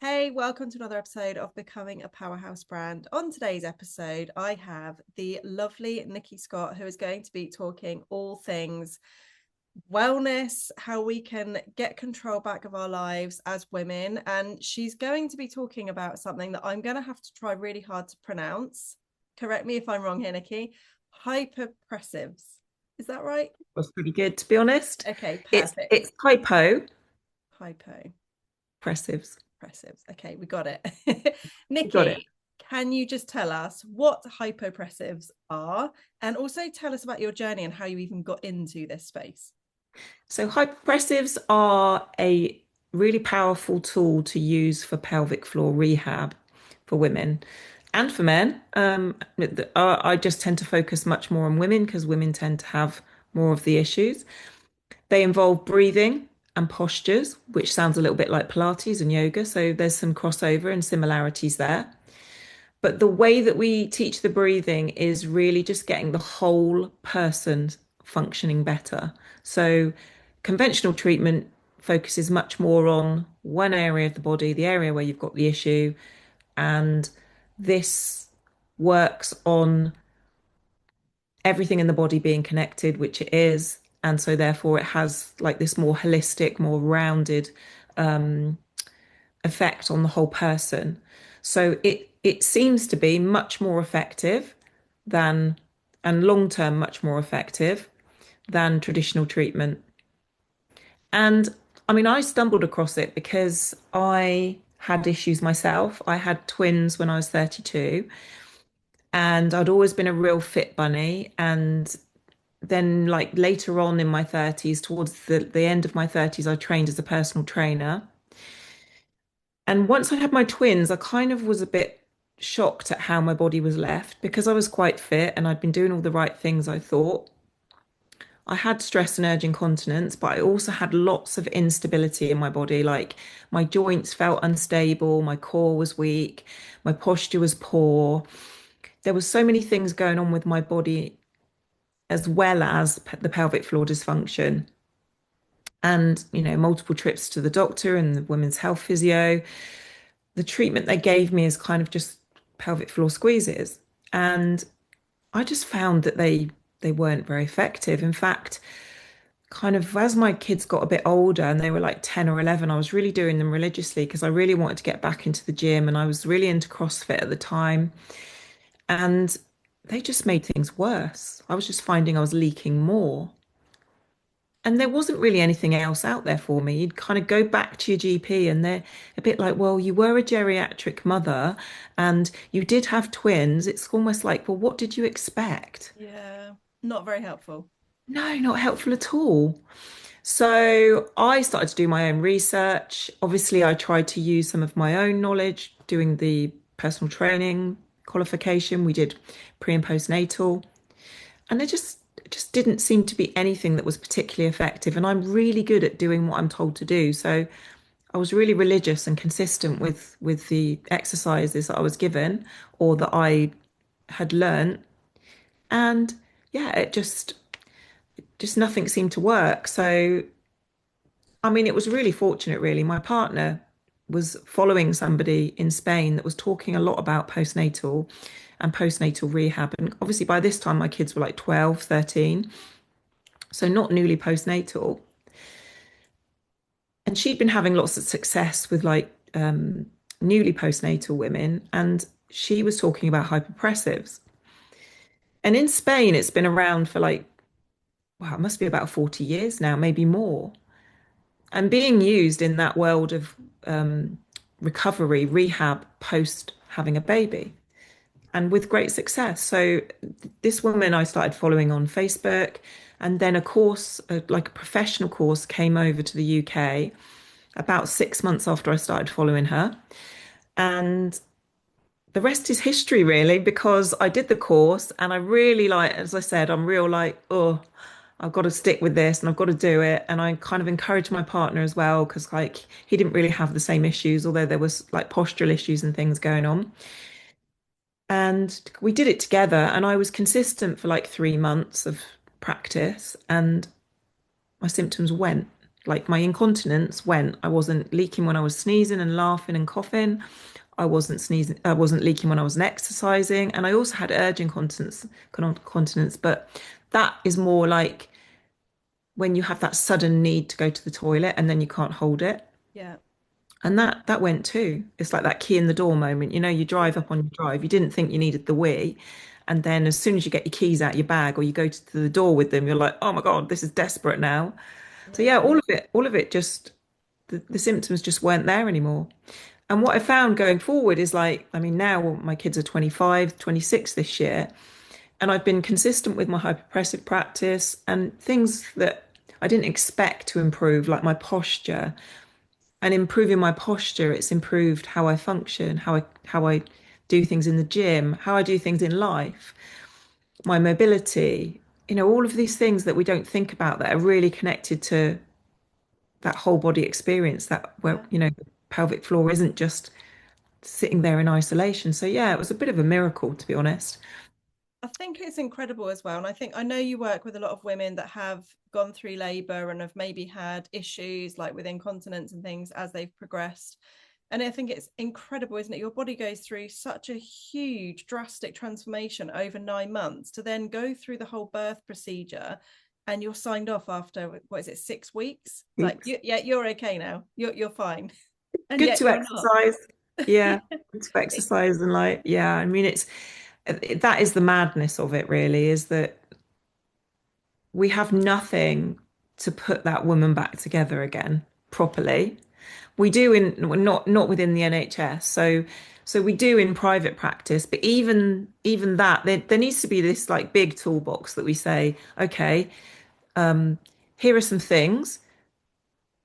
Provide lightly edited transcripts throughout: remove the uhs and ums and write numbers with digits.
Hey, welcome to another episode of Becoming a Powerhouse Brand. On today's episode, I have the lovely Nikki Scott, who is going to be talking all things wellness, how we can get control back of our lives as women. And she's going to be talking about something that I'm going to have to try really hard to pronounce. Correct me if I'm wrong here, Nikki. Hypopressives. Is that right? Was pretty good, to be honest. Okay, It's perfect. hypopressives. Hypo. You Hypopressives. Okay, we got it. got it. Nikki, can you just tell us what hypopressives are and also tell us about your journey and how you even got into this space? So hypopressives are a really powerful tool to use for pelvic floor rehab for women and for men. I just tend to focus much more on women because women tend to have more of the issues. They involve breathing and postures, which sounds a little bit like Pilates and yoga. So there's some crossover and similarities there. But the way that we teach the breathing is really just getting the whole person functioning better. So conventional treatment focuses much more on one area of the body, the area where you've got the issue, and this works on everything in the body being connected, which it is. And so therefore it has like this more holistic, more rounded effect on the whole person. So it seems to be much more effective than and long term much more effective than traditional treatment. And I mean, I stumbled across it because I had issues myself. I had twins when I was 32, and I'd always been a real fit bunny. And then, like later on in my 30s, towards the end of my 30s, I trained as a personal trainer. And once I had my twins, I kind of was a bit shocked at how my body was left because I was quite fit and I'd been doing all the right things, I thought. I had stress and urge incontinence, but I also had lots of instability in my body. Like my joints felt unstable, my core was weak, my posture was poor. There was so many things going on with my body as well as the pelvic floor dysfunction. And, multiple trips to the doctor and the women's health physio. The treatment they gave me is kind of just pelvic floor squeezes. And I just found that they weren't very effective. In fact, kind of as my kids got a bit older and they were like 10 or 11, I was really doing them religiously because I really wanted to get back into the gym and I was really into CrossFit at the time. And they just made things worse. I was just finding I was leaking more. And there wasn't really anything else out there for me. You'd kind of go back to your GP and they're a bit like, well, you were a geriatric mother and you did have twins. It's almost like, well, what did you expect? Yeah, not very helpful. No, not helpful at all. So I started to do my own research. Obviously, I tried to use some of my own knowledge doing the personal training qualification. We did pre and postnatal, and it just didn't seem to be anything that was particularly effective. And I'm really good at doing what I'm told to do. So I was really religious and consistent with the exercises that I was given or that I had learned. And yeah, it just nothing seemed to work. So I mean, it was really fortunate, really. My partner was following somebody in Spain that was talking a lot about postnatal and postnatal rehab. And obviously, by this time, my kids were like 12, 13, so not newly postnatal. And she'd been having lots of success with like newly postnatal women. And she was talking about hyperpressives. And in Spain, it's been around for like, wow, it must be about 40 years now, maybe more. And being used in that world of recovery, rehab, post having a baby, and with great success. So, this woman I started following on Facebook, and then a course, like a professional course, came over to the UK about 6 months after I started following her. And the rest is history, really, because I did the course and I really like, as I said, I'm real like, oh, I've got to stick with this and I've got to do it. And I kind of encouraged my partner as well because like he didn't really have the same issues, although there was like postural issues and things going on. And we did it together and I was consistent for like 3 months of practice and my symptoms went. Like my incontinence went. I wasn't leaking when I was sneezing and laughing and coughing. I wasn't sneezing. I wasn't leaking when I wasn't exercising, and I also had urge incontinence. But that is more like when you have that sudden need to go to the toilet and then you can't hold it. Yeah. And that went too. It's like that key in the door moment. You know, you Yeah. drive up on your drive, you didn't think you needed the wee. And then as soon as you get your keys out your bag or you go to the door with them, you're like, oh my God, this is desperate now. So Yeah. yeah, all of it just the symptoms just weren't there anymore. And what I found going forward is like, I mean, now my kids are 25, 26 this year, and I've been consistent with my hyperpressive practice and things that I didn't expect to improve, like my posture. And improving my posture, it's improved how I function, how I do things in the gym, how I do things in life, my mobility, you know, all of these things that we don't think about that are really connected to that whole body experience, that where, Yeah. you know, the pelvic floor isn't just sitting there in isolation. So yeah, it was a bit of a miracle, to be honest. I think it's incredible as well. And I think I know you work with a lot of women that have gone through labor and have maybe had issues like with incontinence and things as they've progressed. And I think it's incredible, isn't it? Your body goes through such a huge, drastic transformation over 9 months to then go through the whole birth procedure, and you're signed off after, what is it, 6 weeks? It's like, It's yeah, you're okay now. You're fine. And good yet to you're not. exercise. Yeah, good to exercise and like, yeah, I mean, it's that is the madness of it, really, is that we have nothing to put that woman back together again properly. We do in not within the NHS, so we do in private practice, but even that there needs to be this like big toolbox that we say, okay, here are some things.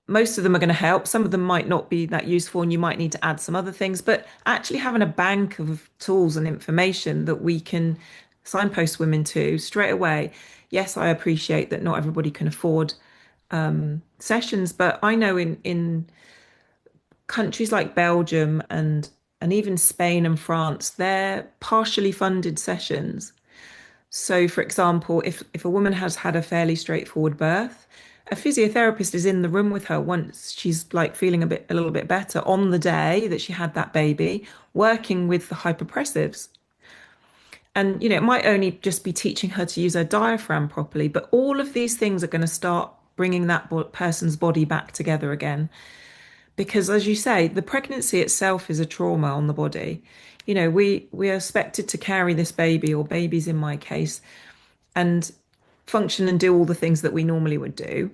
Most of them are going to help. Some of them might not be that useful, and you might need to add some other things. But actually, having a bank of tools and information that we can signpost women to straight away. Yes, I appreciate that not everybody can afford sessions, but I know in countries like Belgium and even Spain and France, they're partially funded sessions. So, for example, if a woman has had a fairly straightforward birth, a physiotherapist is in the room with her once she's like feeling a little bit better on the day that she had that baby, working with the hypopressives. And, you know, it might only just be teaching her to use her diaphragm properly, but all of these things are going to start bringing that person's body back together again. Because, as you say, the pregnancy itself is a trauma on the body. You know, we are expected to carry this baby, or babies in my case, and function and do all the things that we normally would do,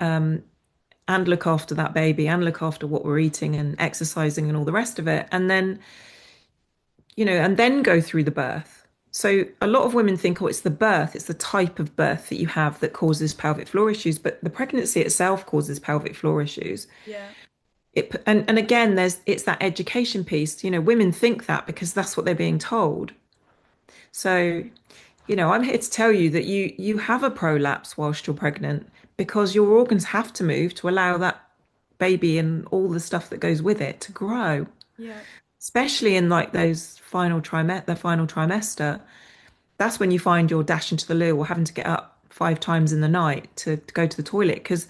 and look after that baby and look after what we're eating and exercising and all the rest of it. And then, you know, and then go through the birth. So a lot of women think, oh, it's the birth, it's the type of birth that you have that causes pelvic floor issues, but the pregnancy itself causes pelvic floor issues. Yeah. And again, it's that education piece. You know, women think that because that's what they're being told. So, you know, I'm here to tell you that you have a prolapse whilst you're pregnant because your organs have to move to allow that baby and all the stuff that goes with it to grow, Yeah. especially in like those the final trimester. That's when you find you're dashing to the loo or having to get up 5 times in the night to go to the toilet because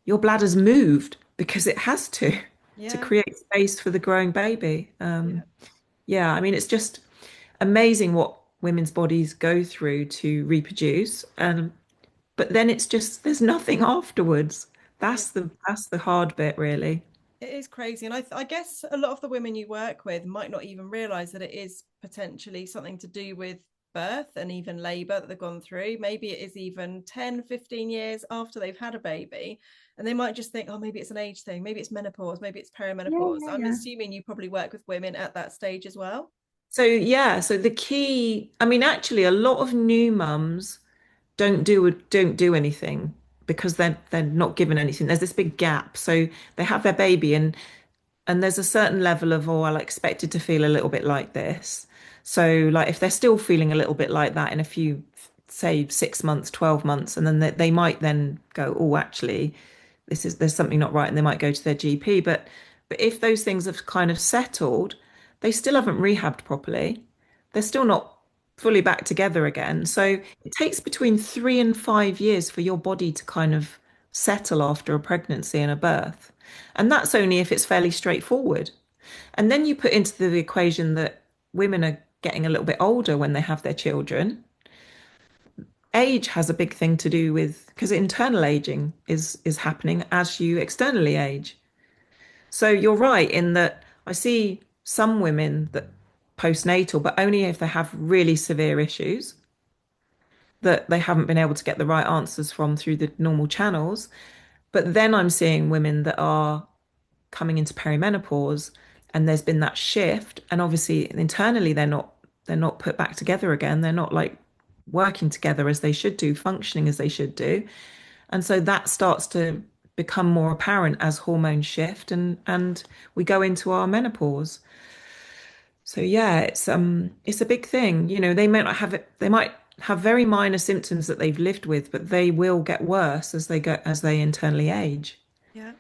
your bladder's moved because it has to Yeah. create space for the growing baby. Yeah. Yeah, I mean, it's just amazing what women's bodies go through to reproduce. But then it's just there's nothing afterwards. Yeah. That's the hard bit, really. It is crazy. And I guess a lot of the women you work with might not even realize that it is potentially something to do with birth and even labor that they've gone through. Maybe it is even 10, 15 years after they've had a baby. And they might just think, oh, maybe it's an age thing. Maybe it's menopause. Maybe it's Yeah, perimenopause. yeah, I'm yeah. assuming you probably work with women at that stage as well. So yeah, so the key, I mean, actually, a lot of new mums don't do anything because they're not given anything. There's this big gap. So they have their baby and there's a certain level of, oh, I'll expect it to feel a little bit like this. So like if they're still feeling a little bit like that in a few, say 6 months, 12 months, and then they might then go, oh, actually, there's something not right, and they might go to their GP. But if those things have kind of settled, they still haven't rehabbed properly. They're still not fully back together again. So Yeah. it takes between 3 and 5 years for your body to kind of settle after a pregnancy and a birth. And that's only if it's fairly straightforward. And then you put into the equation that women are getting a little bit older when they have their children. Age has a big thing to do with because internal aging is happening as you externally age. So you're right in that I see some women that postnatal, but only if they have really severe issues that they haven't been able to get the right answers from through the normal channels. But then I'm seeing women that are coming into perimenopause and there's been that shift. And obviously internally they're not put back together again. They're not like working together as they should do, functioning as they should do. And so that starts to become more apparent as hormones shift and we go into our menopause. So yeah, it's a big thing. They might not have it, they might have very minor symptoms that they've lived with, but they will get worse as they internally age. Yeah.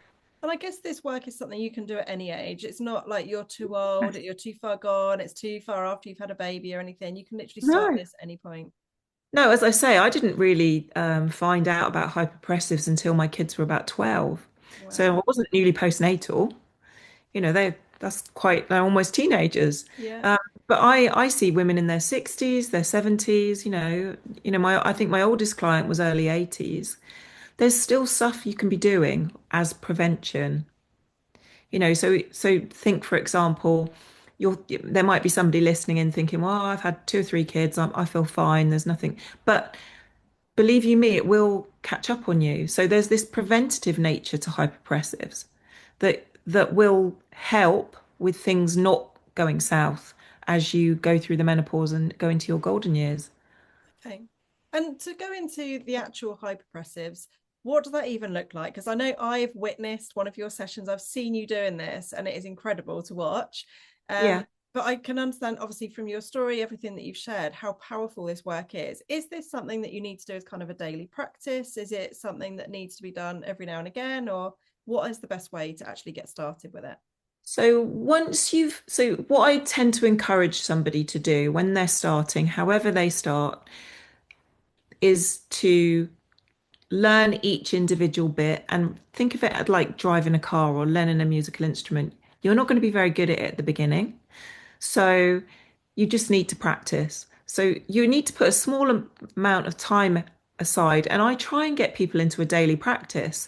And I guess this work is something you can do at any age. It's not like you're too old, you're too far gone, it's too far after you've had a baby or anything. You can literally start No. this at any point. No, as I say, I didn't really find out about hyperpressives until my kids were about 12. So Wow. I wasn't newly postnatal. They're almost teenagers. Yeah. Um, but I see women in their 60s, their 70s, I think my oldest client was early 80s. There's still stuff you can be doing as prevention. So think, for example, there might be somebody listening in thinking, well, I've had two or three kids, I feel fine, there's nothing. But believe you me, it will catch up on you. So there's this preventative nature to hyperpressives that will help with things not going south as you go through the menopause and go into your golden years. Okay. And to go into the actual hyperpressives, what does that even look like? Because I know I've witnessed one of your sessions. I've seen you doing this, and it is incredible to watch. Um, Yeah. but I can understand, obviously, from your story, everything that you've shared, how powerful this work is. Is this something that you need to do as kind of a daily practice? Is it something that needs to be done every now and again? Or what is the best way to actually get started with it? So what I tend to encourage somebody to do when they're starting, however they start, is to learn each individual bit and think of it like driving a car or learning a musical instrument. You're not going to be very good at it at the beginning. So you just need to practice. So you need to put a small amount of time aside. And I try and get people into a daily practice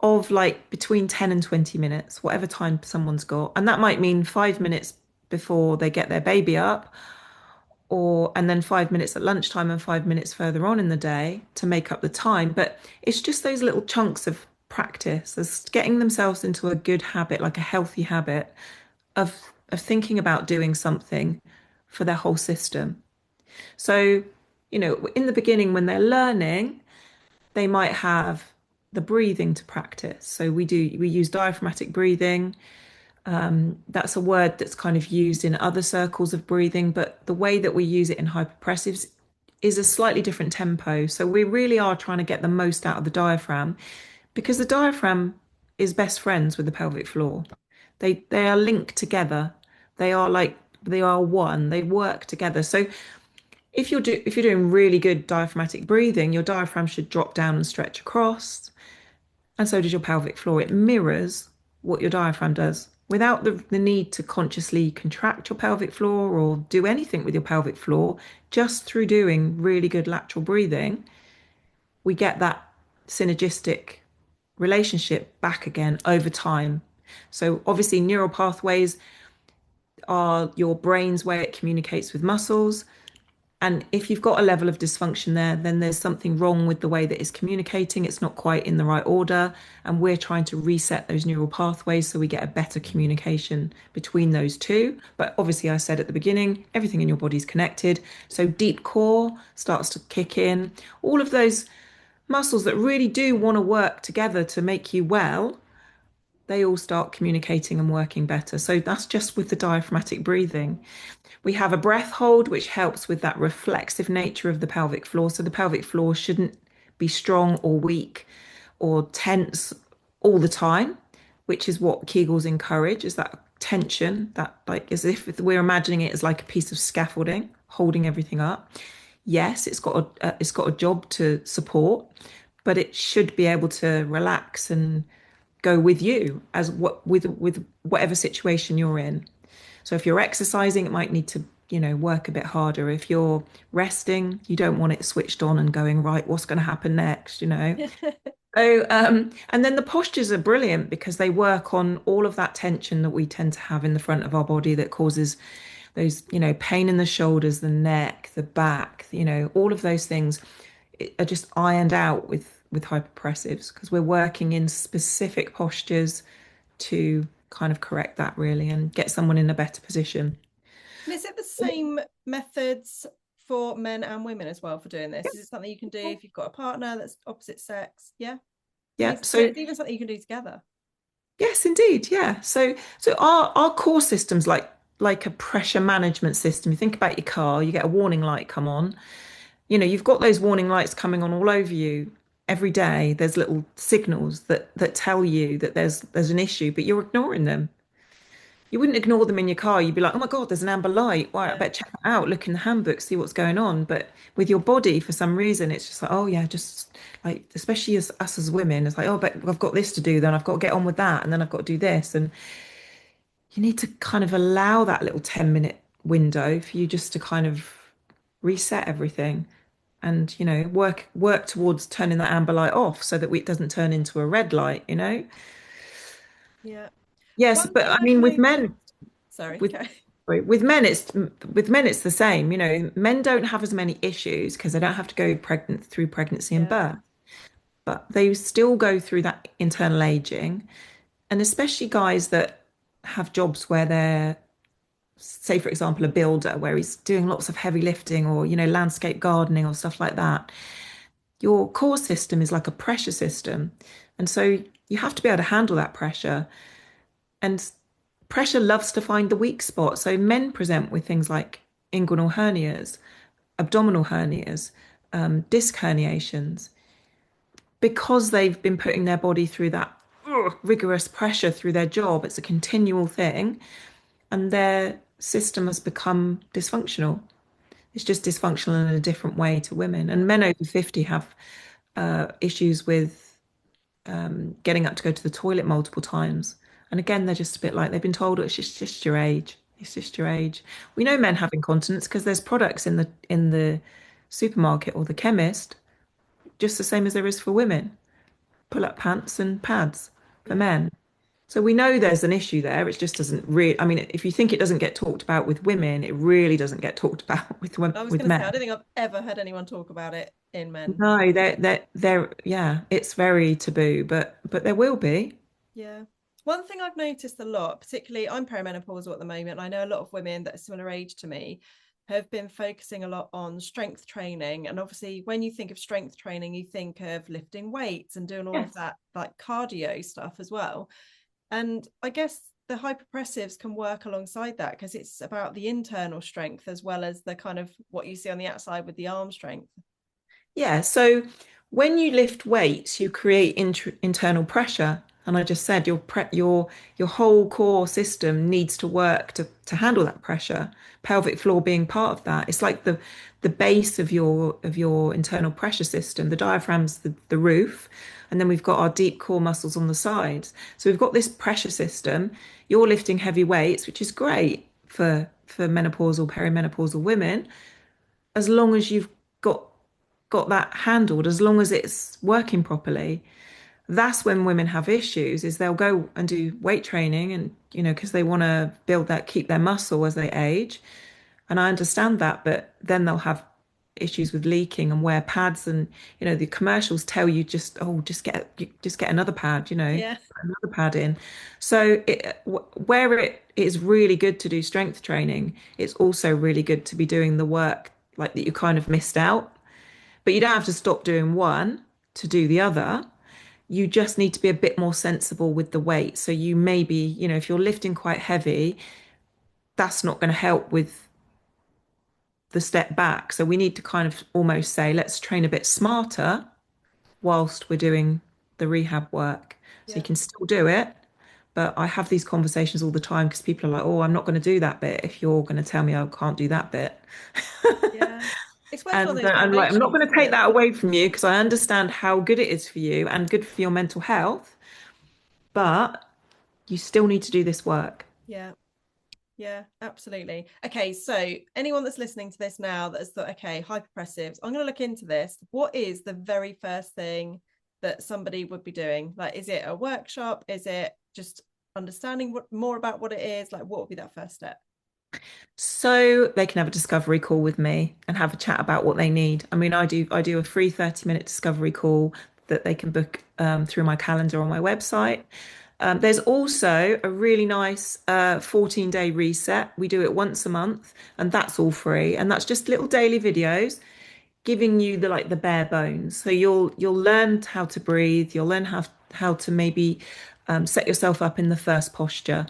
of like between 10 and 20 minutes, whatever time someone's got. And that might mean 5 minutes before they get their baby up, and then 5 minutes at lunchtime and 5 minutes further on in the day to make up the time. But it's just those little chunks of practice, as getting themselves into a good habit, like a healthy habit of thinking about doing something for their whole system. So, in the beginning when they're learning, they might have the breathing to practice. So we use diaphragmatic breathing. That's a word that's kind of used in other circles of breathing, but the way that we use it in hyperpressives is a slightly different tempo. So we really are trying to get the most out of the diaphragm because the diaphragm is best friends with the pelvic floor. They are linked together. They are one. They work together. So if you're doing really good diaphragmatic breathing, your diaphragm should drop down and stretch across, and so does your pelvic floor. It mirrors what your diaphragm does without the need to consciously contract your pelvic floor or do anything with your pelvic floor. Just through doing really good lateral breathing, we get that synergistic relationship back again over time. So obviously neural pathways are your brain's way it communicates with muscles. And if you've got a level of dysfunction there, then there's something wrong with the way that it's communicating. It's not quite in the right order. And we're trying to reset those neural pathways so we get a better communication between those two. But obviously, I said at the beginning, everything in your body is connected. So deep core starts to kick in. All of those muscles that really do want to work together to make you well, they all start communicating and working better. So that's just with the diaphragmatic breathing. We have a breath hold, which helps with that reflexive nature of the pelvic floor. So the pelvic floor shouldn't be strong or weak or tense all the time, which is what Kegels encourage, is that tension, that like as if we're imagining it as like a piece of scaffolding holding everything up. Yes, it's got a job to support, but it should be able to relax and go with you as what with whatever situation you're in. So if you're exercising, it might need to, work a bit harder. If you're resting, you don't want it switched on and going, right, what's going to happen next? So, and then the postures are brilliant because they work on all of that tension that we tend to have in the front of our body that causes those, pain in the shoulders, the neck, the back, all of those things are just ironed out with hyperpressives because we're working in specific postures to kind of correct that really and get someone in a better position. And is it the same methods for men and women as well for doing this? Yeah. Is it something you can do if you've got a partner that's opposite sex? Yeah. Yeah. So So it's even something you can do together. yes, indeed. Yeah. So our core system's like a pressure management system. You think about your car, you get a warning light come on. You've got those warning lights coming on all over you every day. There's little signals that tell you that there's an issue, but you're ignoring them. You wouldn't ignore them in your car. You'd be like, oh my God, there's an amber light. Why, I Yeah. better check it out, look in the handbook, see what's going on. But with your body, for some reason, it's just like, oh yeah, just like, especially as us as women, it's like, oh, but I've got this to do, then I've got to get on with that, and then I've got to do this. And you need to kind of allow that little 10-minute window for you just to kind of reset everything and, work towards turning that amber light off so that it doesn't turn into a red light. Yeah. Yes, One but thing I I've mean, noticed. Sorry. with Okay. with men it's the same. Men don't have as many issues because they don't have to go pregnant through pregnancy and Yeah. birth, but they still go through that internal aging, and especially guys that have jobs where they're, say for example, a builder where he's doing lots of heavy lifting or landscape gardening or stuff like that. Your core system is like a pressure system, and so you have to be able to handle that pressure. And pressure loves to find the weak spot. So men present with things like inguinal hernias, abdominal hernias, disc herniations, because they've been putting their body through that rigorous pressure through their job. It's a continual thing, and their system has become dysfunctional. It's just dysfunctional in a different way to women. Yeah. And men over 50 have issues with getting up to go to the toilet multiple times. And again, they're just a bit like they've been told, "Oh, it's just your age. It's just your age." We know men have incontinence because there's products in the supermarket or the chemist, just the same as there is for women. Pull-up pants and pads for Yeah. men. So we know there's an issue there. It just doesn't really, I mean, if you think it doesn't get talked about with women, it really doesn't get talked about with I was with going to say, I men. don't think I've ever heard anyone talk about it in men. No, yeah, it's very taboo, but there will be. Yeah. One thing I've noticed a lot, particularly I'm perimenopausal at the moment. I know a lot of women that are similar age to me have been focusing a lot on strength training. And obviously, when you think of strength training, you think of lifting weights and doing all of Yes. that like cardio stuff as well. And I guess the hyperpressives can work alongside that because it's about the internal strength as well as the kind of what you see on the outside with the arm strength. Yeah, so when you lift weights, you create internal pressure. And I just said your whole core system needs to work to handle that pressure. Pelvic floor being part of that. It's like the base of your internal pressure system. The diaphragm's the roof, and then we've got our deep core muscles on the sides. So we've got this pressure system. You're lifting heavy weights, which is great for menopausal, perimenopausal women, as long as you've got that handled, as long as it's working properly. That's when women have issues, is they'll go and do weight training and because they want to build that, keep their muscle as they age. And I understand that, but then they'll have issues with leaking and wear pads, and the commercials tell you just get another pad, Yeah. put another pad in. So where it is really good to do strength training, it's also really good to be doing the work like that you kind of missed out. But you don't have to stop doing one to do the other. You just need to be a bit more sensible with the weight. So you maybe, if you're lifting quite heavy, that's not going to help with the step back. So we need to kind of almost say, let's train a bit smarter whilst we're doing the rehab work. So you Yeah. can still do it. But I have these conversations all the time because people are like, oh, I'm not going to do that bit if you're going to tell me I can't do that bit. Yeah. It's working on And those I'm like, I'm not foundations, going to isn't take it? that away from you because I understand how good it is for you and good for your mental health, but you still need to do this work. Yeah. Yeah, absolutely. Okay, so anyone that's listening to this now that has thought, okay, hyperpressives, I'm going to look into this. What is the very first thing that somebody would be doing? Like, is it a workshop? Is it just understanding more about what it is? Like, what would be that first step? So they can have a discovery call with me and have a chat about what they need. I mean, I do a free 30-minute discovery call that they can book through my calendar on my website. There's also a really nice 14-day reset. We do it once a month, and that's all free. And that's just little daily videos giving you the bare bones. So you'll learn how to breathe. You'll learn how to maybe set yourself up in the first posture.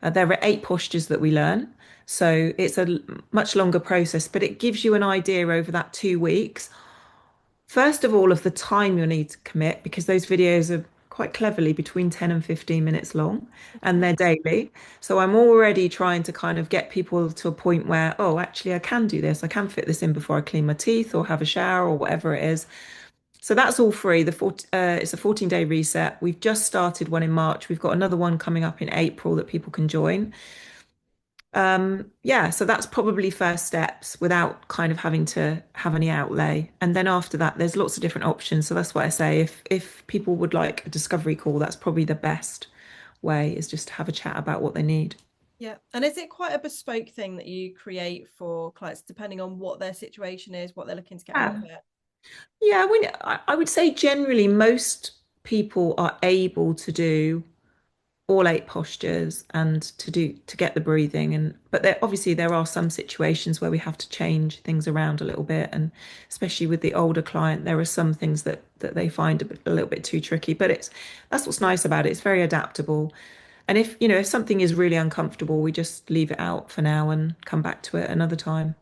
There are 8 postures that we learn. So it's a much longer process, but it gives you an idea over that 2 weeks. First of all, of the time you'll need to commit, because those videos are quite cleverly between 10 and 15 minutes long and Okay. they're daily. So I'm already trying to kind of get people to a point where, oh, actually, I can do this. I can fit this in before I clean my teeth or have a shower or whatever it is. So that's all free. It's a 14-day reset. We've just started one in March. We've got another one coming up in April that people can join. Yeah, so that's probably first steps without kind of having to have any outlay. And then after that, there's lots of different options. So that's why I say if people would like a discovery call, that's probably the best way is just to have a chat about what they need. Yeah. And is it quite a bespoke thing that you create for clients, depending on what their situation is, what they're looking to get out of Yeah. it? Yeah, I would say generally most people are able to do all 8 postures and to get the breathing, and but there are some situations where we have to change things around a little bit, and especially with the older client there are some things that they find a little bit too tricky, but it's that's what's nice about it. It's very adaptable, and if something is really uncomfortable we just leave it out for now and come back to it another time.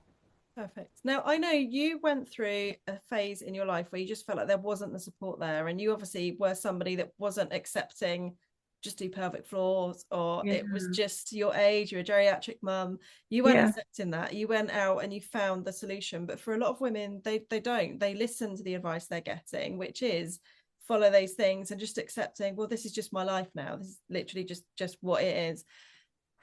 Perfect. Now, I know you went through a phase in your life where you just felt like there wasn't the support there, and you obviously were somebody that wasn't accepting just do pelvic floors, or Yeah. it was just your age, you're a geriatric mum. You weren't Yeah. accepting that. You went out and you found the solution. But for a lot of women, they don't. They listen to the advice they're getting, which is follow those things and just accepting, well, this is just my life now. This is literally just what it is.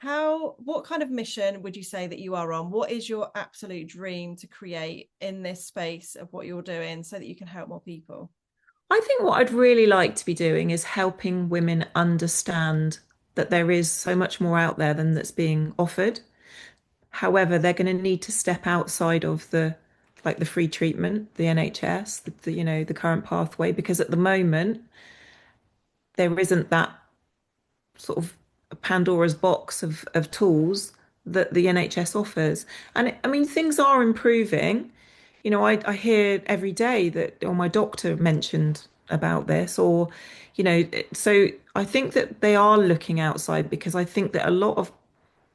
What kind of mission would you say that you are on? What is your absolute dream to create in this space of what you're doing so that you can help more people? I think what I'd really like to be doing is helping women understand that there is so much more out there than that's being offered. However, they're going to need to step outside of the free treatment, the NHS, the current pathway, because at the moment there isn't that sort of Pandora's box of tools that the NHS offers. And I mean, things are improving. I hear every day that, or my doctor mentioned about this, or, so I think that they are looking outside because I think that a lot of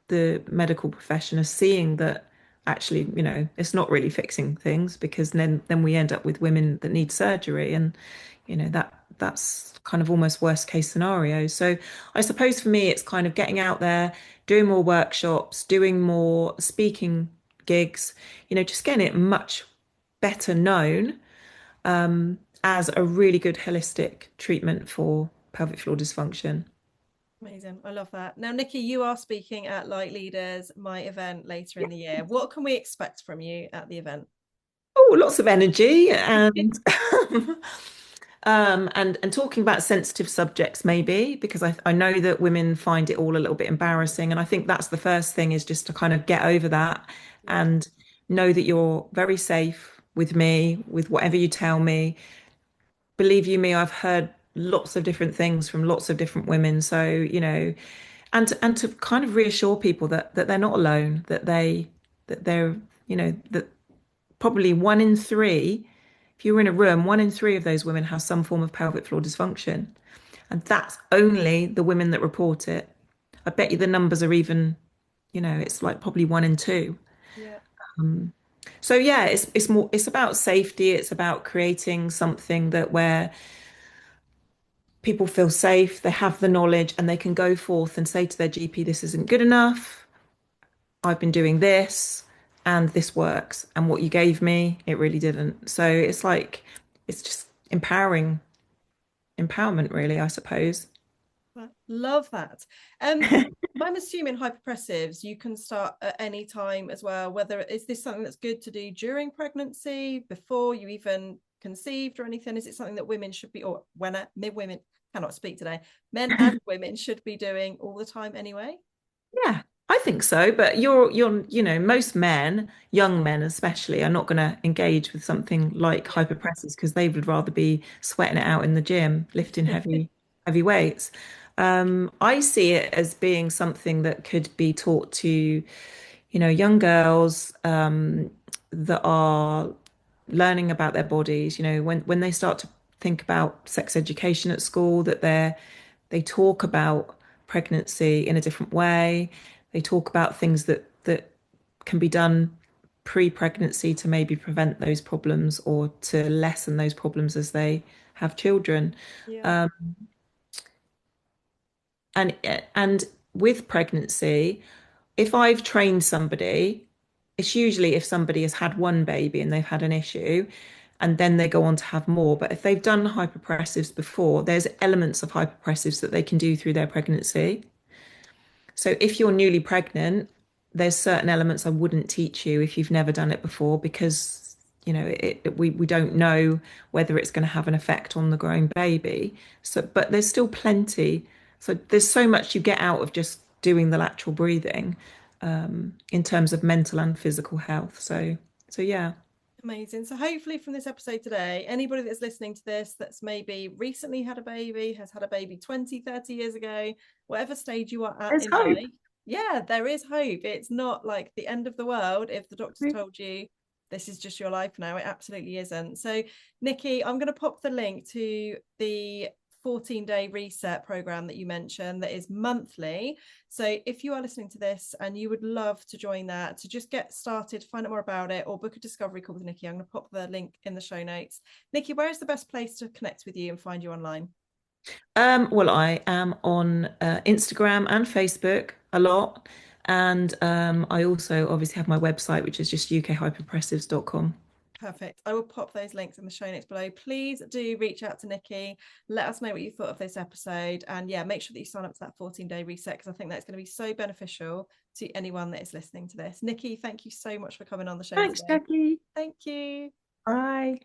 the medical profession are seeing that actually, it's not really fixing things because then we end up with women that need surgery and that's kind of almost worst case scenario. So I suppose for me it's kind of getting out there, doing more workshops, doing more speaking gigs, just getting it much better known as a really good holistic treatment for pelvic floor dysfunction. Amazing. I love that. Now, Nikki, you are speaking at Light Leaders, my event later in the year. What can we expect from you at the event? Oh, lots of energy and and talking about sensitive subjects maybe because I know that women find it all a little bit embarrassing, and I think that's the first thing is just to kind of get over that Yeah. and know that you're very safe with me, with whatever you tell me. Believe you me, I've heard lots of different things from lots of different women. So, and to kind of reassure people that they're not alone, that they're, that probably 1 in 3, if you were in a room, 1 in 3 of those women have some form of pelvic floor dysfunction. And that's only the women that report it. I bet you the numbers are even, it's like probably 1 in 2. Yeah. So yeah, it's about safety. It's about creating something that where people feel safe, they have the knowledge, and they can go forth and say to their GP, this isn't good enough. I've been doing this. and this works. And what you gave me, it really didn't. So it's like, it's just empowerment, really, I suppose. Love that. I'm assuming hyperpressives you can start at any time as well. Whether is this something that's good to do during pregnancy, before you even conceived or anything? Is it something that women should be, or when women cannot speak today, men and women should be doing all the time anyway? Yeah, I think so. But most men, young men especially, are not going to engage with something like Yeah. hyperpressives because they would rather be sweating it out in the gym, lifting heavy weights. I see it as being something that could be taught to, young girls that are learning about their bodies. When they start to think about sex education at school, that they talk about pregnancy in a different way. They talk about things that can be done pre-pregnancy to maybe prevent those problems or to lessen those problems as they have children. Yeah. Um, and with pregnancy, if I've trained somebody, it's usually if somebody has had one baby and they've had an issue, and then they go on to have more. But if they've done hyperpressives before, there's elements of hyperpressives that they can do through their pregnancy. So if you're newly pregnant, there's certain elements I wouldn't teach you if you've never done it before because we don't know whether it's going to have an effect on the growing baby. So, but there's still plenty. So there's so much you get out of just doing the lateral breathing in terms of mental and physical health. So yeah. Amazing. So hopefully from this episode today, anybody that's listening to this that's maybe recently had a baby, has had a baby 20, 30 years ago, whatever stage you are at There's in hope. life, yeah, there is hope. It's not like the end of the world if the doctor's told you this is just your life now. It absolutely isn't. So Nikki, I'm going to pop the link to the 14-day reset program that you mentioned that is monthly. So if you are listening to this and you would love to join that, to just get started, find out more about it, or book a discovery call with Nikki, I'm going to pop the link in the show notes. Nikki, where is the best place to connect with you and find you online? Well, I am on Instagram and Facebook a lot. And I also obviously have my website, which is just ukhyperpressives.com. Perfect. I will pop those links in the show notes below. Please do reach out to Nikki. Let us know what you thought of this episode. And yeah, make sure that you sign up to that 14-day reset because I think that's going to be so beneficial to anyone that is listening to this. Nikki, thank you so much for coming on the show Thanks, today. Jackie. Thank you. Bye.